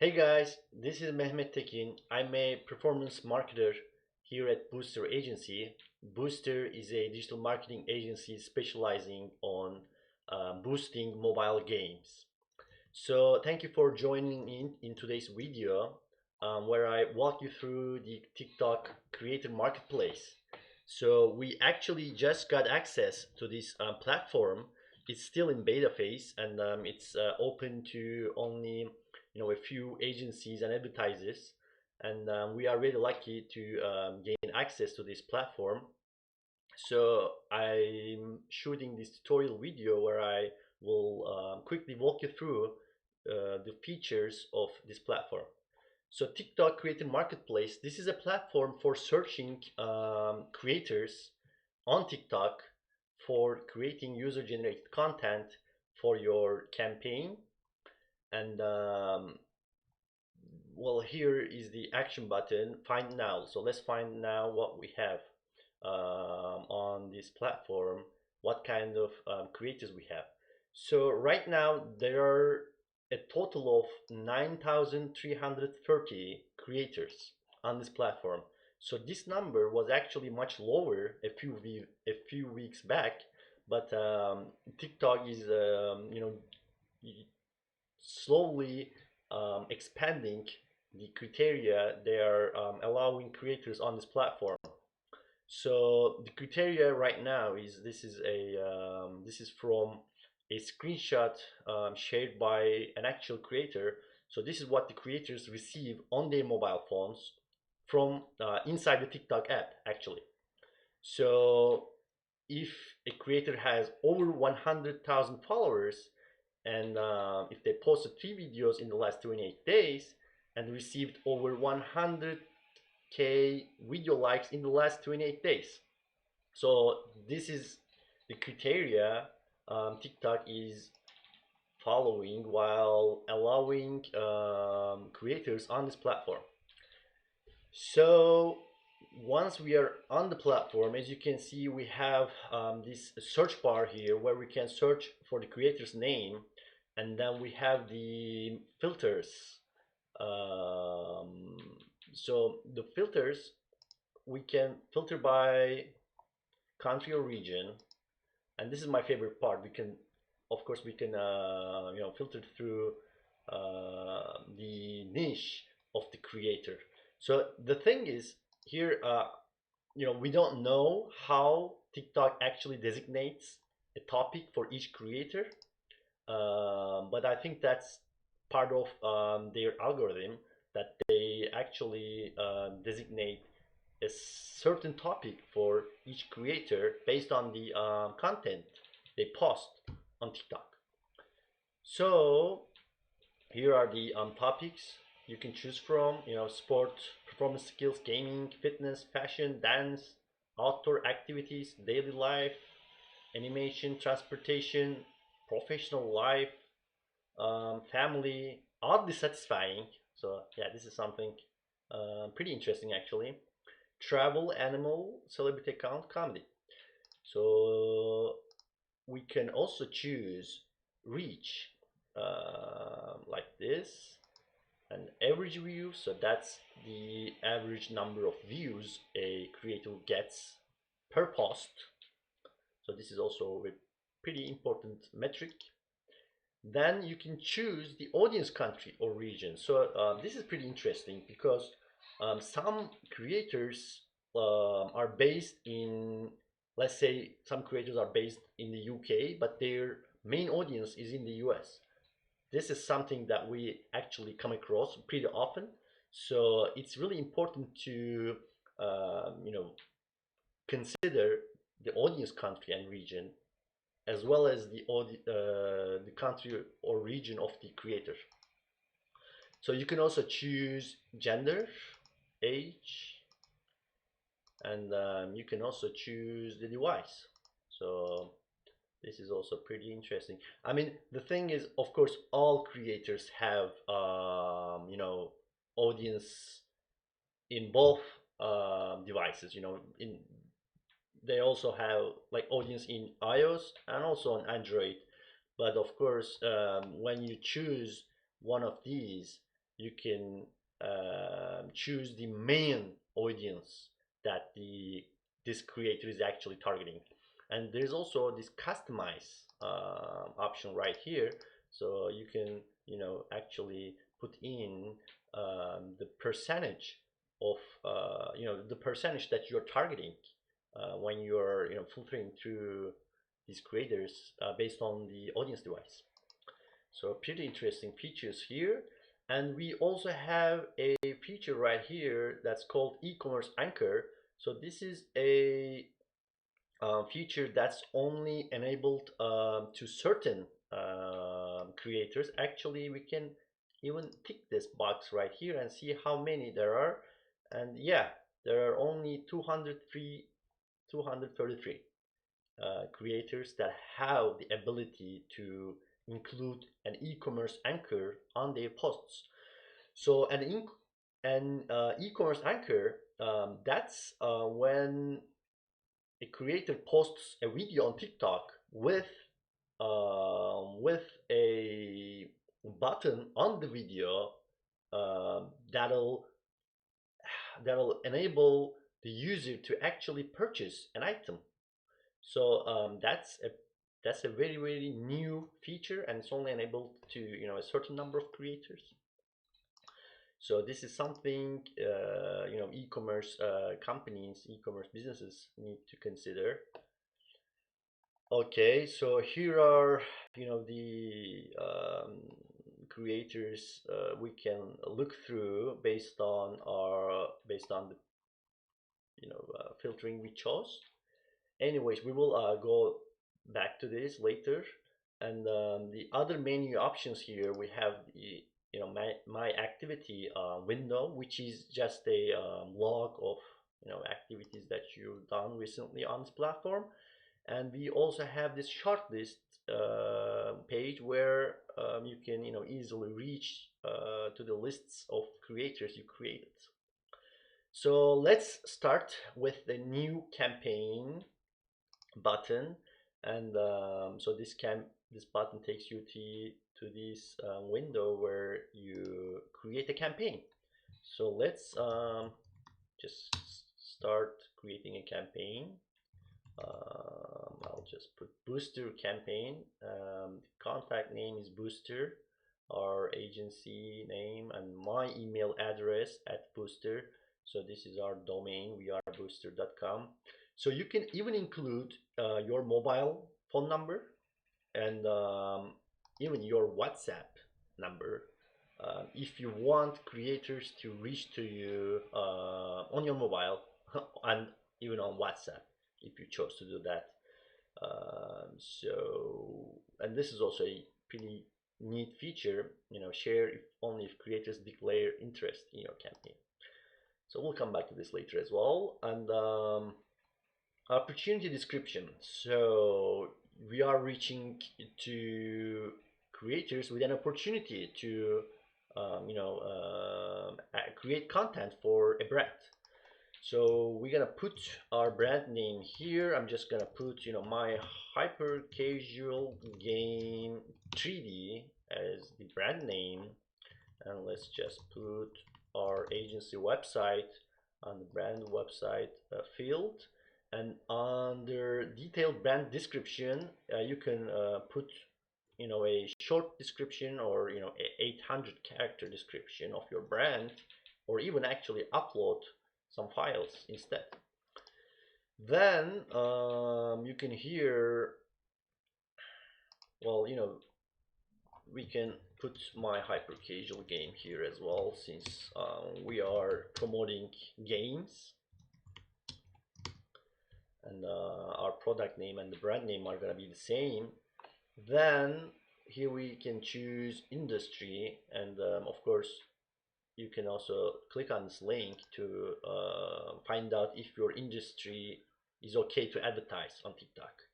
Hey guys, this is Mehmet Tekin. I'm a performance marketer here at Booster Agency. Booster is a digital marketing agency specializing on boosting mobile games. So thank you for joining in today's video where I walk you through the TikTok Creator Marketplace. So we actually just got access to this platform. It's still in beta phase and it's open to only a few agencies and advertisers. And we are really lucky to gain access to this platform. So I'm shooting this tutorial video where I will quickly walk you through the features of this platform. So TikTok Creator Marketplace, this is a platform for searching creators on TikTok for creating user-generated content for your campaign. And well, here is the action button, find now. So let's find now what we have on this platform, what kind of creators we have. So right now there are a total of 9,330 creators on this platform. So this number was actually much lower a few weeks back, but TikTok is slowly expanding the criteria they are allowing creators on this platform. So the criteria right now is this is from a screenshot shared by an actual creator. So this is what the creators receive on their mobile phones from inside the TikTok app actually. So if a creator has over 100,000 followers and if they posted 3 videos in the last 28 days and received over 100K video likes in the last 28 days. So this is the criteria TikTok is following while allowing creators on this platform. So once we are on the platform, as you can see, we have this search bar here where we can search for the creator's name, and then we have the filters. Um, so the filters, we can filter by country or region, and this is my favorite part. We can, of course, we can filter through the niche of the creator. So the thing is here, we don't know how TikTok actually designates a topic for each creator, but I think that's part of their algorithm that they actually designate a certain topic for each creator based on the content they post on TikTok. So here are the topics you can choose from. Sport, performance skills, gaming, fitness, fashion, dance, outdoor activities, daily life, animation, transportation, professional life, family, oddly satisfying. So yeah, this is something pretty interesting actually. Travel, animal, celebrity account, comedy. So we can also choose reach like this, an average view. So that's the average number of views a creator gets per post. So this is also a pretty important metric. Then you can choose the audience country or region. So this is pretty interesting because some creators are based in, let's say some creators are based in the UK, but their main audience is in the US. This is something that we actually come across pretty often. So it's really important to consider the audience country and region as well as the country or region of the creator. So you can also choose gender, age, and you can also choose the device. So this is also pretty interesting. I mean, the thing is, of course, all creators have audience in both devices. They also have like audience in iOS and also on Android. But of course, when you choose one of these, you can choose the main audience that this creator is actually targeting. And there's also this customize option right here, so you can actually put in the percentage of the percentage that you're targeting when you're filtering through these creators based on the audience device. So pretty interesting features here. And we also have a feature right here that's called e-commerce anchor. So this is a feature that's only enabled to certain creators. Actually, we can even tick this box right here and see how many there are. And yeah, there are only 233 creators that have the ability to include an e-commerce anchor on their posts. So an e-commerce anchor, that's when a creator posts a video on TikTok with a button on the video that'll enable the user to actually purchase an item. So that's a very very new feature, and it's only enabled to a certain number of creators. So this is something e-commerce companies, e-commerce businesses need to consider. Okay, so here are the creators we can look through based on the filtering we chose. Anyways, we will go back to this later. And the other menu options here, we have the my activity window, which is just a log of activities that you've done recently on this platform. And we also have this shortlist page where you can easily reach to the lists of creators you created. So let's start with the new campaign button. And so this button takes you to this window where you create a campaign. So let's just start creating a campaign. I'll just put Booster campaign. Contact name is Booster, our agency name, and my email address at Booster. So this is our domain, wearebooster.com. So you can even include your mobile phone number and even your WhatsApp number if you want creators to reach to you on your mobile and even on WhatsApp if you chose to do that. And this is also a pretty neat feature, share if only if creators declare interest in your campaign. So we'll come back to this later as well. And opportunity description. So we are reaching to creators with an opportunity to create content for a brand. So we're gonna put our brand name here. I'm just gonna put my hyper casual game 3D as the brand name, and let's just put our agency website on the brand website field. And under detailed brand description, you can put a short description or a 800 character description of your brand, or even actually upload some files instead. Then you can hear, well, we can put my hyper casual game here as well, since we are promoting games, and our product name and the brand name are gonna be the same. Then here we can choose industry, and of course you can also click on this link to find out if your industry is okay to advertise on TikTok.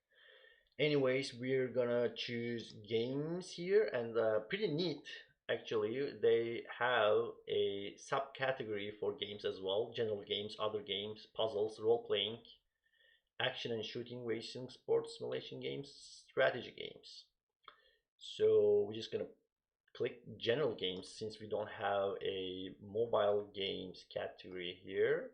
Anyways, we're gonna choose games here, and pretty neat actually. They have a subcategory for games as well: general games, other games, puzzles, role playing, action and shooting, racing, sports simulation games, strategy games. So we're just gonna click general games since we don't have a mobile games category here.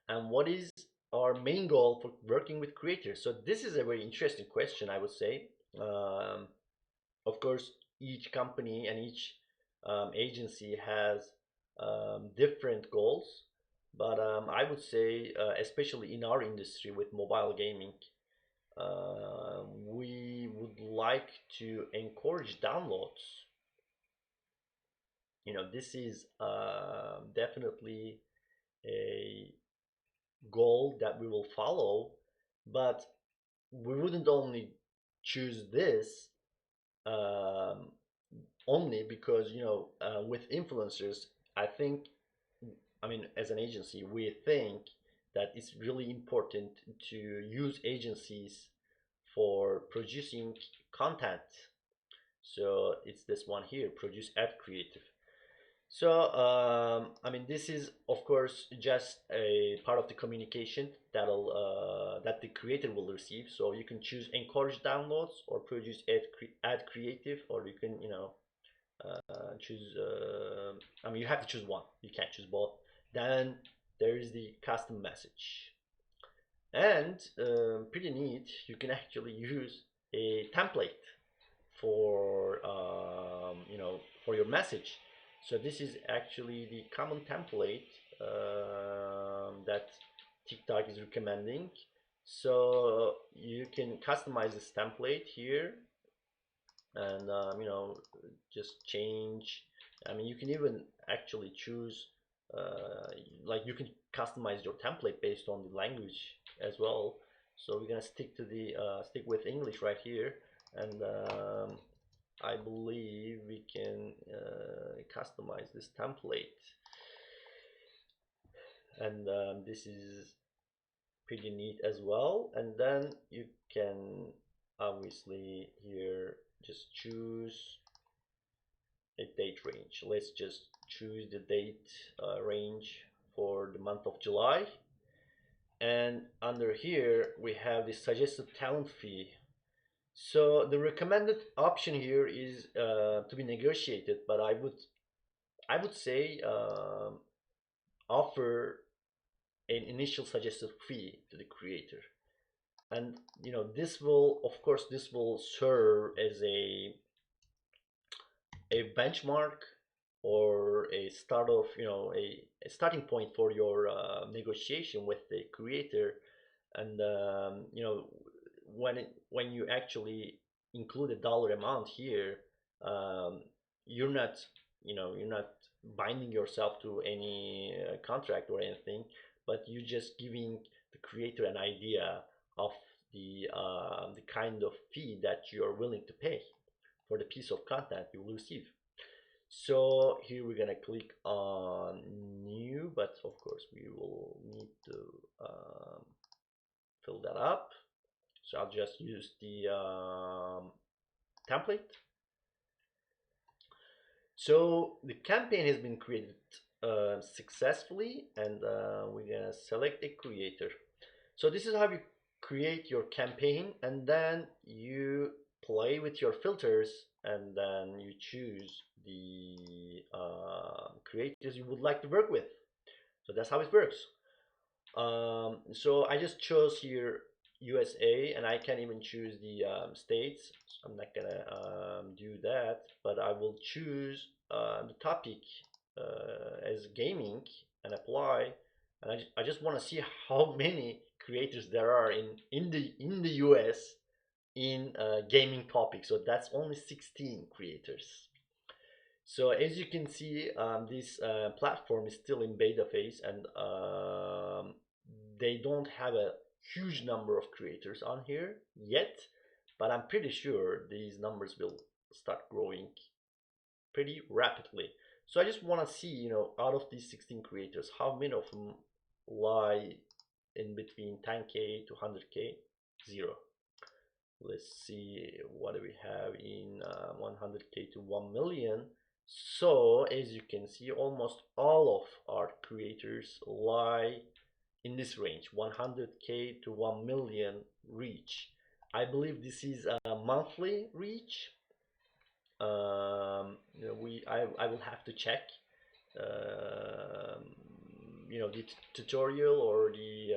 And what is our main goal for working with creators? So this is a very interesting question, I would say. Um, of course, each company and each agency has different goals, but I would say, especially in our industry with mobile gaming, we would like to encourage downloads. This is definitely a goal that we will follow, but we wouldn't only choose this um, only because with influencers, I think, I mean, as an agency, we think that it's really important to use agencies for producing content. So it's this one here, produce ad creative. So, I mean, this is of course just a part of the communication that the creator will receive. So you can choose encourage downloads or produce ad creative, or you can choose. I mean, you have to choose one. You can't choose both. Then there is the custom message, and pretty neat. You can actually use a template for for your message. So this is actually the common template that TikTok is recommending. So you can customize this template here, and just change. I mean, you can even actually choose, like you can customize your template based on the language as well. So we're gonna stick with English right here, and I believe we can customize this template, and this is pretty neat as well. And then you can obviously here just choose a date range. Let's just choose the date range for the month of July. And under here we have the suggested talent fee. So the recommended option here is to be negotiated, but I would say offer an initial suggested fee to the creator, and this will serve as a benchmark or a start of a starting point for your negotiation with the creator. And when you actually include a dollar amount here, um, you're not you're not binding yourself to any contract or anything, but you're just giving the creator an idea of the kind of fee that you're willing to pay for the piece of content you will receive. So here we're gonna click on new, but of course we will need to um, fill that up. So I'll just use the template. So the campaign has been created successfully, and we're gonna select a creator. So this is how you create your campaign, and then you play with your filters, and then you choose the creators you would like to work with. So that's how it works. So I just chose here USA, and I can even choose the states. So I'm not gonna do that, but I will choose the topic as gaming and apply. And I just want to see how many creators there are in the US in gaming topic. So that's only 16 creators. So as you can see, this platform is still in beta phase, and they don't have a huge number of creators on here yet, but I'm pretty sure these numbers will start growing pretty rapidly. So I just want to see, out of these 16 creators, how many of them lie in between 10K to 100K? Zero. Let's see what do we have in 100K to 1 million. So as you can see, almost all of our creators lie in this range, 100K to 1 million reach. I believe this is a monthly reach. I will have to check um, the tutorial or the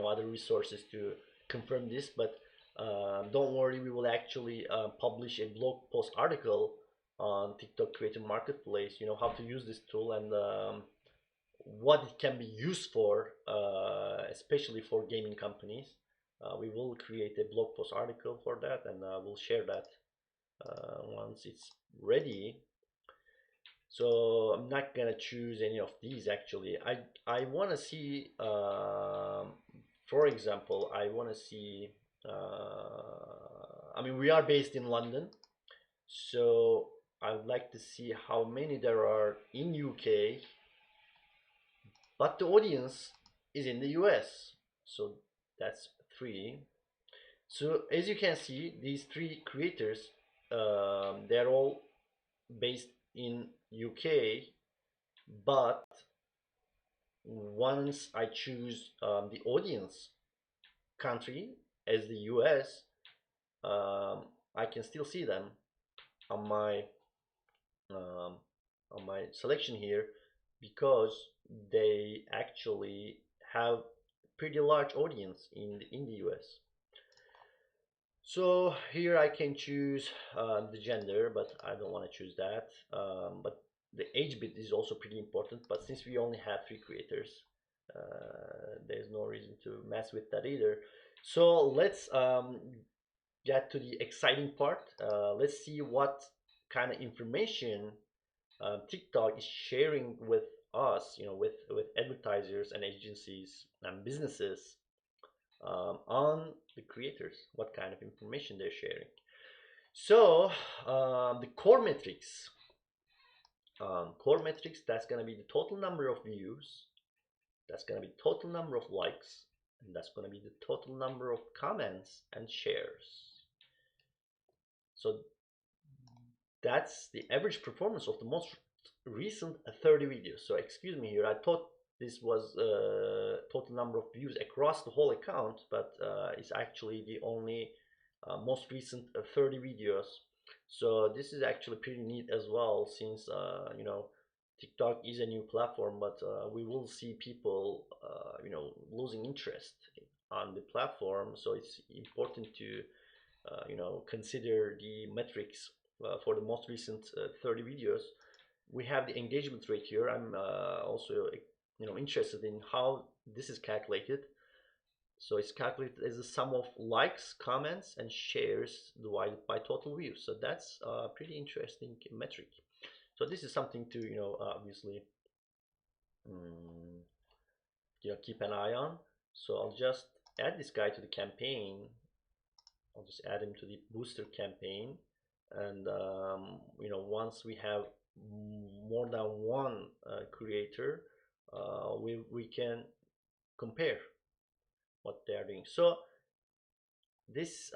other resources to confirm this, but don't worry, we will actually publish a blog post article on TikTok Creator Marketplace, how to use this tool and what it can be used for, especially for gaming companies. We will create a blog post article for that, and we'll share that once it's ready. So I'm not gonna choose any of these actually. I want to see, for example, I want to see. I mean, we are based in London, so I would like to see how many there are in UK, but the audience is in the US. So that's three. So as you can see, these three creators, they're all based in UK, but once I choose the audience country as the US, I can still see them on my um, selection here because they actually have pretty large audience in the US. So here I can choose the gender, but I don't want to choose that. But the age bit is also pretty important. But since we only have three creators, there's no reason to mess with that either. So let's get to the exciting part. Let's see what kind of information TikTok is sharing with us, with advertisers and agencies and businesses on the creators, what kind of information they're sharing. So the core metrics, that's going to be the total number of views, that's going to be total number of likes, and that's going to be the total number of comments and shares. So that's the average performance of the most recent 30 videos. So excuse me here, I thought this was total number of views across the whole account, but it's actually the only most recent 30 videos. So this is actually pretty neat as well, since TikTok is a new platform, but we will see people losing interest on the platform. So it's important to consider the metrics for the most recent 30 videos. We have the engagement rate here. I'm also interested in how this is calculated. So it's calculated as the sum of likes, comments, and shares divided by total views. So that's a pretty interesting metric. So this is something to obviously um, keep an eye on. So I'll just add this guy to the campaign. I'll just add him to the booster campaign, and once we have more than one creator, we can compare what they are doing. So this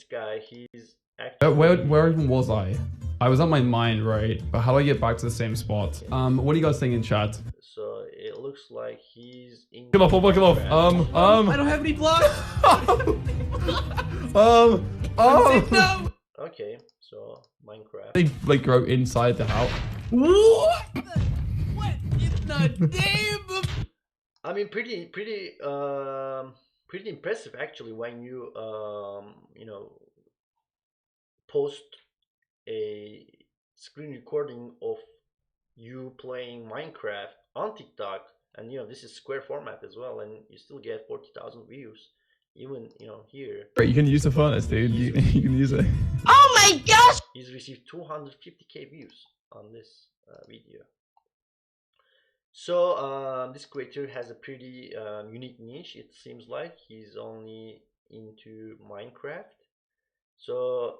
guy, he's Where actually even was I? I was on my mind, right? But how do I get back to the same spot? What do you guys think in chat? so it looks like he's in Come off, come off. I don't have any blocks. No. Okay, so Minecraft. They like grow inside the house. What in the name of? I mean, pretty impressive actually when you post a screen recording of you playing Minecraft on TikTok, and this is square format as well, and you still get 40,000 views, even here. Right, you can use the furnace, dude. You can use it. Oh my gosh! He's received 250k views on this video. So this creator has a pretty unique niche. It seems like he's only into Minecraft. So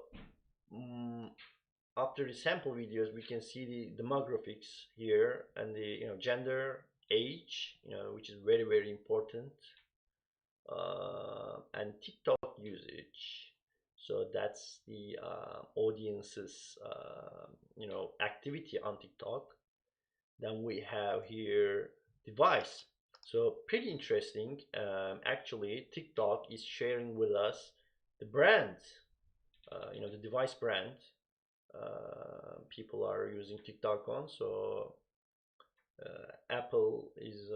after the sample videos, we can see the demographics here, and the gender, age, which is very, very important, and TikTok usage. So that's the audience's activity on TikTok. Then we have here device. So pretty interesting. Actually, TikTok is sharing with us the brand, the device brand. people are using TikTok on. So Apple is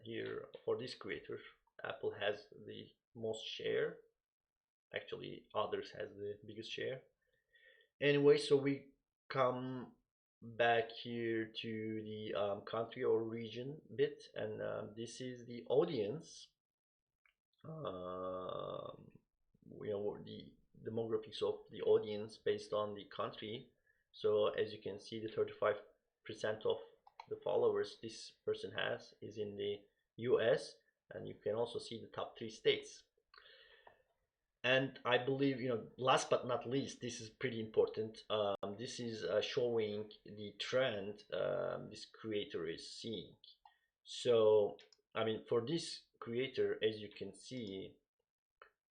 here for this creator. Apple has the most share. Actually, others has the biggest share. Anyway, so we come back here to the country or region bit, and this is the audience. Um, the demographics of the audience based on the country. So as you can see, the 35% of the followers this person has is in the US, and you can also see the top 3 states. And I believe, last but not least, this is pretty important. This is showing the trend this creator is seeing. So, I mean, for this creator, as you can see,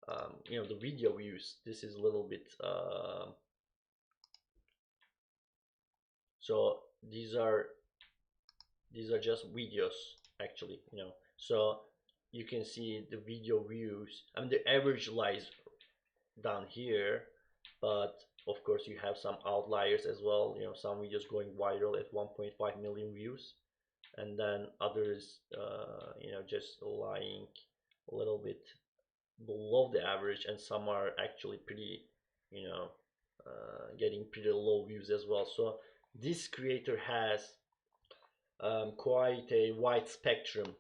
the video views, this is a little bit, so these are just videos actually, so you can see the video views. I mean, the average lies down here, but of course you have some outliers as well. Some videos going viral at 1.5 million views, and then others just lying a little bit below the average, and some are actually pretty, getting pretty low views as well. So this creator has quite a wide spectrum.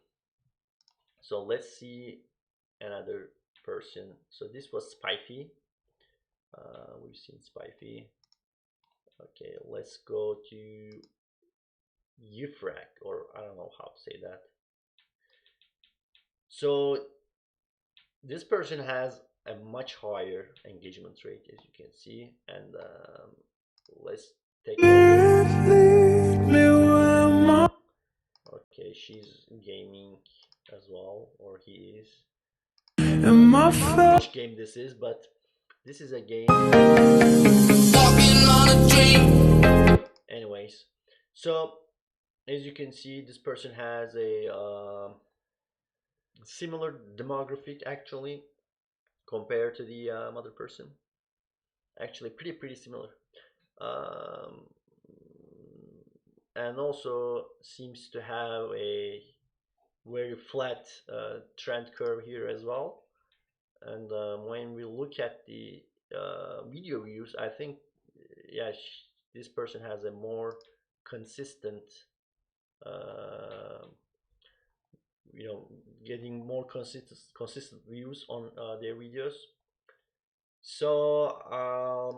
So let's see another person. So this was Spiffy. We've seen Spiffy. Okay, let's go to Euphrac, or I don't know how to say that. So this person has a much higher engagement rate, as you can see, and let's take a look. Okay, she's gaming as well, or he is. I don't know which game this is, but this is a game. Anyways, so as you can see, this person has a similar demographic actually compared to the other person. Actually, pretty similar, and also seems to have a very flat trend curve here as well. And when we look at the video views, I think, yeah, this person has a more consistent, getting more consistent views on their videos. So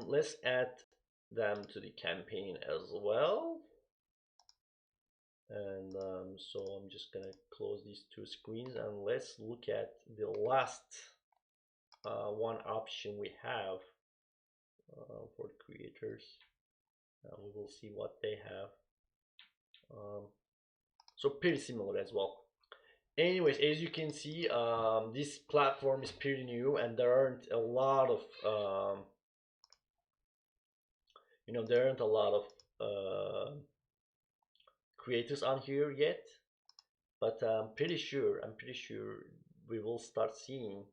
let's add them to the campaign as well. And so I'm just gonna close these 2 screens, and let's look at the last one option we have for creators. We will see what they have. So pretty similar as well. Anyways, as you can see, this platform is pretty new, and there aren't a lot of creators on here yet, but I'm pretty sure we will start seeing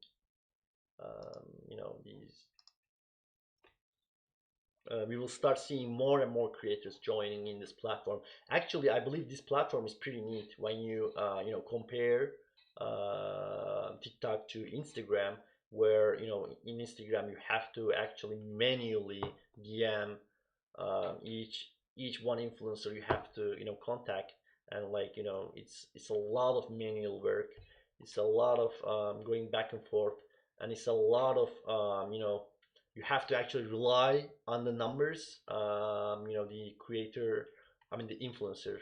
we will start seeing more and more creators joining in this platform. Actually, I believe this platform is pretty neat when you compare TikTok to Instagram, where in Instagram you have to actually manually DM each one influencer you have to contact, and it's a lot of manual work. It's a lot of going back and forth, and it's a lot of you have to actually rely on the numbers the creator, I mean the influencer,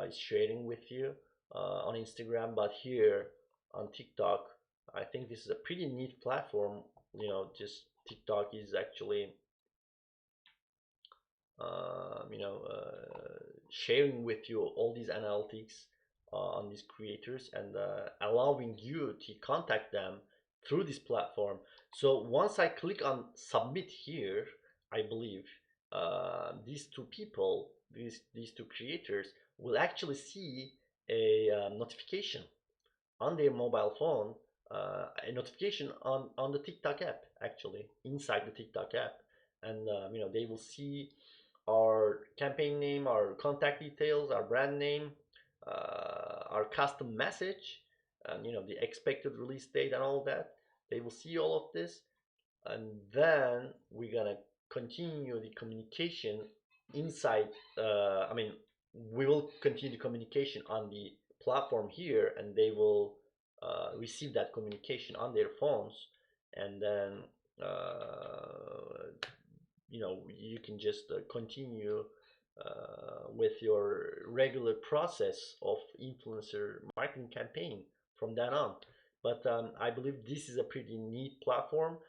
is sharing with you on Instagram. But here on TikTok, I think this is a pretty neat platform. Just TikTok is actually sharing with you all these analytics on these creators, and allowing you to contact them through this platform. So once I click on submit here, I believe these 2 people, these 2 creators, will actually see a notification on their mobile phone, a notification on the TikTok app, actually inside the TikTok app. and they will see our campaign name, our contact details, our brand name, our custom message, and the expected release date and all that. They will see all of this, and then we're gonna continue the communication inside. We will continue the communication on the platform here, and they will receive that communication on their phones, and then you can just continue with your regular process of influencer marketing campaign from then on. But I believe this is a pretty neat platform.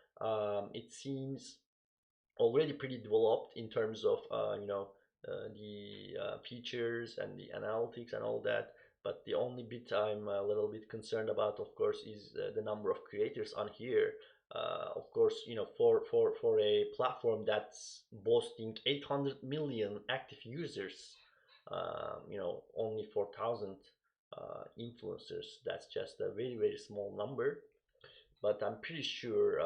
It seems already pretty developed in terms of the features and the analytics and all that. But the only bit I'm a little bit concerned about, of course, is the number of creators on here. Of course, for a platform that's boasting 800 million active users, only 4,000 influencers. That's just a very very small number. But I'm pretty sure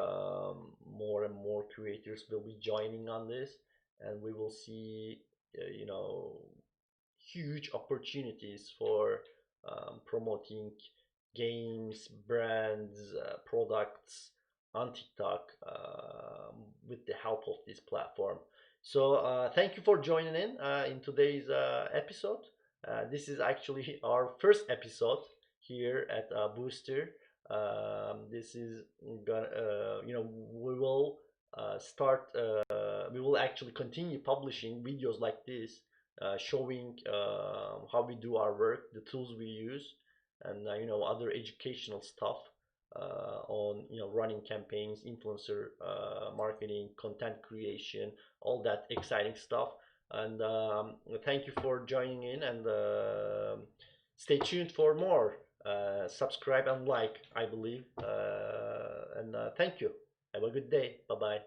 more and more creators will be joining on this, and we will see, huge opportunities for promoting games, brands, products on TikTok with the help of this platform. So thank you for joining in today's episode. This is actually our first episode here at Booster. This is gonna, we will start. We will actually continue publishing videos like this, showing how we do our work, the tools we use, and other educational stuff on running campaigns, influencer marketing, content creation, all that exciting stuff. And thank you for joining in, and stay tuned for more. Subscribe and like, I believe. And thank you. Have a good day. Bye bye.